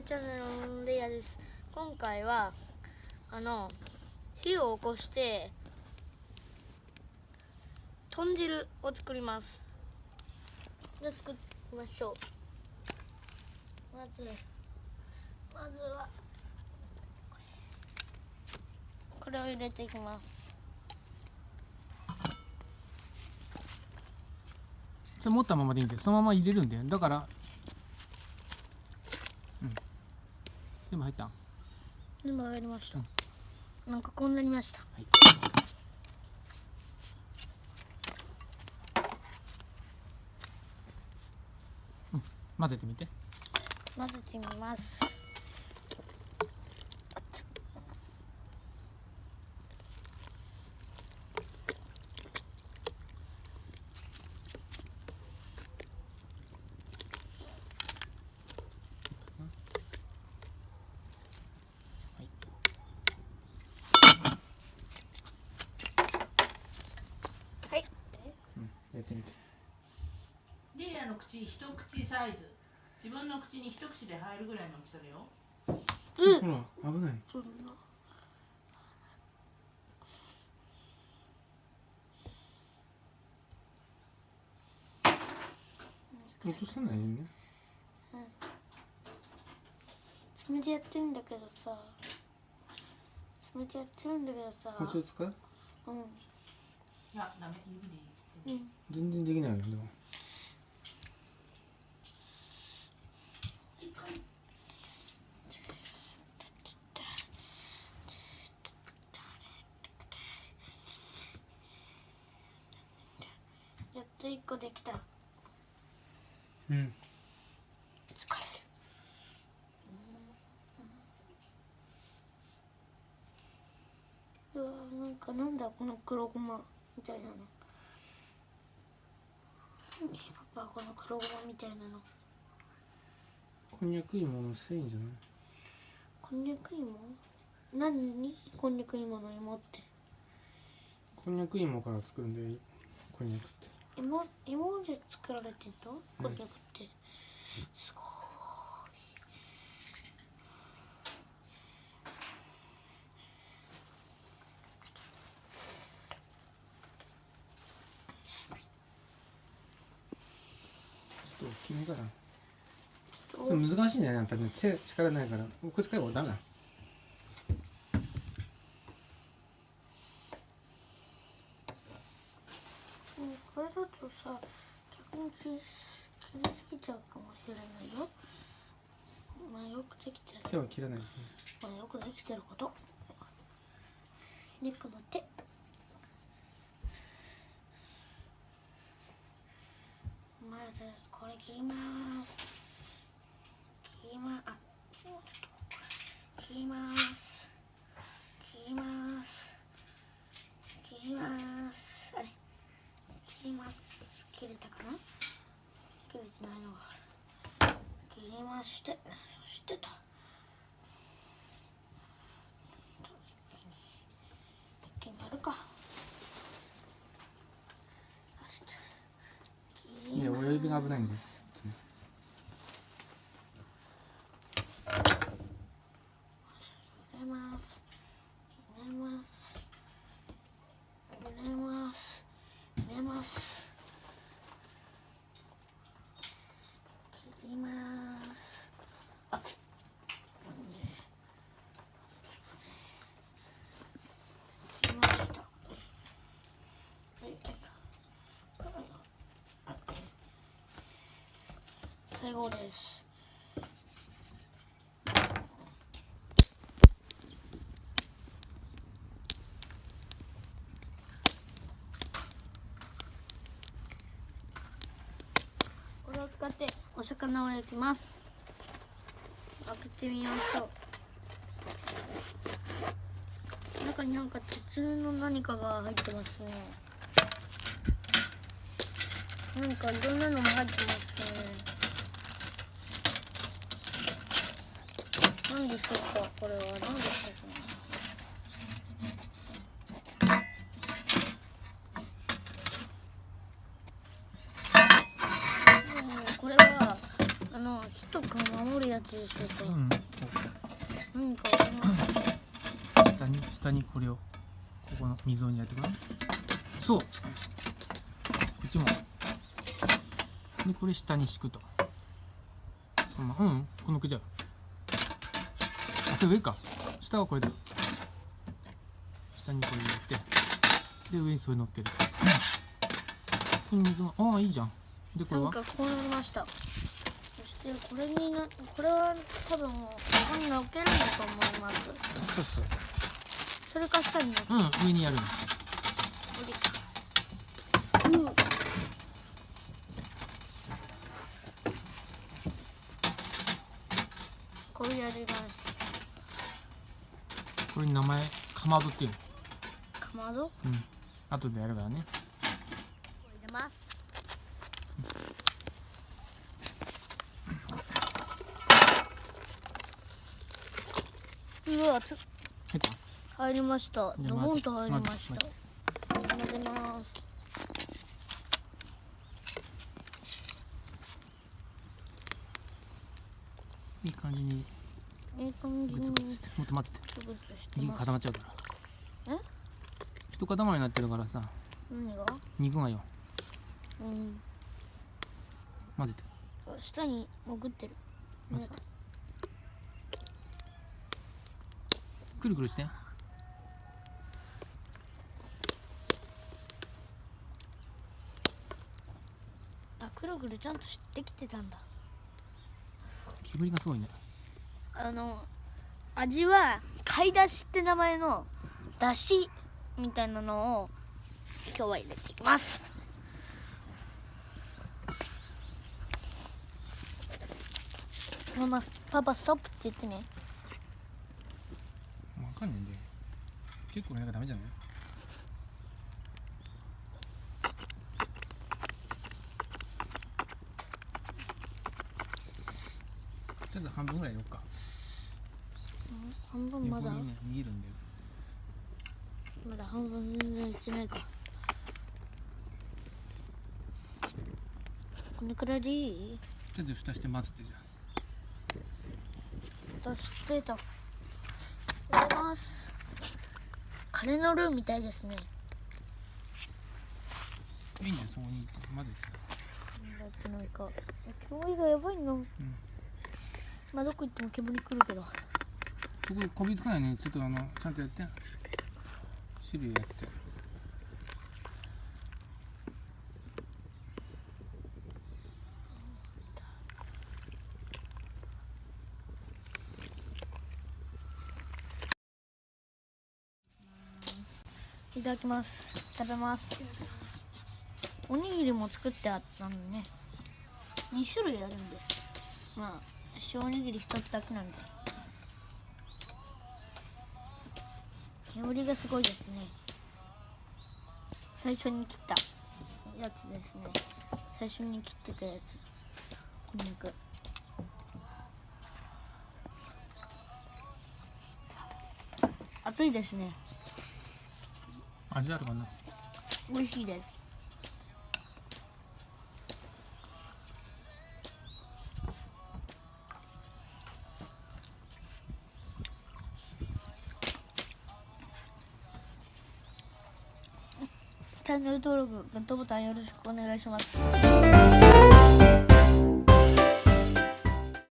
チャンネルのレイヤです。今回は火を起こして豚汁を作ります。じゃあ作りましょう。まずはこれを入れていきます。それ持ったままでいいんで、そのまま入れるんだよ。だから全部入った。全部入りました。なんかこうなりました。はい、混ぜてみて。混ぜてみます。はい。やってみて。リリアの口一口サイズ、自分の口に一口で入るぐらいの大きさだよ。ほら、危ない。そんな落とさないよね。爪でやってるんだけどさ。爪でやってるんだけどさ。包丁使う？いや、ダメ、指でいい。全然できないよ。でもやっと1個できた。うん。疲れる。うわ、なんだこの黒ごまみたいなの。パパこの黒ごまみたいなの。こんにゃく芋のせいんじゃない？こんにゃく芋？何？こんにゃく芋の芋って。こんにゃく芋から作るんで、こんにゃくって。芋で作られてるの？こんにゃくって。すごい。ちょっと大きめかな。ちょっと難しいね、やっぱりね、力ないから。これ使えばダメだ。これだとさ、逆に切りすぎちゃうかもしれないよ。まあよくできてる。手は切らないですね。まあよくできてること。猫の手。まずこれ切ります。切ります。切ります。切ります。切ります。あれ。切ります。切れたかな？切れてないのがある。切りまして、そしてと。一気にやるか。いや、親指が危ないんです。入れます。入れます。入れます。入れます。切ります。切りました。最後です。これを使ってお魚を焼きます。開けてみましょう。中に鉄の何かが入ってますね。いろんなのも入ってますね。何でしょうか、これは何でしょうか。これは火とか守るやつでしょうか。うん何かわかんない。下にこれをここの溝にやってごらん。そうこっちもでこれ下に敷くとそのこのくじゃあそれ上か下はこれだ下にこれ入れてで上にそれ乗っける筋肉がああいいじゃんでこれはなんかこうなりました。そしてこれは多分ここに乗っけるんだと思います。そうそうそれか下に乗っけ上にやるのこれやりました。これに名前かまどっていうのかまど？後でやるからねこれ入れます。うわ、入った入りました。じゃあドボンと入りまし混ぜた。混ぜます。いい感じにいい感じにグツグツしてもっと待ってグツグツして肉ます。固まっちゃうからえ？一塊になってるからさ何が？肉がよ混ぜて下に潜ってる。混ぜてくるくるしてあ、くるくるちゃんとできてたんだ。煙がすごいね味は貝だしって名前のだしみたいなのを今日は入れていきます。パパストップって言ってね。わかんねえんだよ結構なんかダメじゃないちょっと半分ぐらいやろうか半分まだ横にね見えるんだよまだ半分全然いってないか。これくらいでいい？ちょっと蓋して待つってじゃ出してた。入れます。カレーのルーみたいですね。いいんだよそこに混ぜてだってなんか煙がやばいの。まあどこ行っても煙くるけど。そここびつかないようにちょっとちゃんとやって種類やっていただきます。食べます。おにぎりも作ってあったのね。2種類あるんで。まあ塩おにぎり1つだけなんで。煙がすごいですね。最初に切ったやつですね。最初に切ってたやつ。こんにゃく。熱いですね。味あるかな美味しいです。チャンネル登録、グッドボタンよろしくお願いします。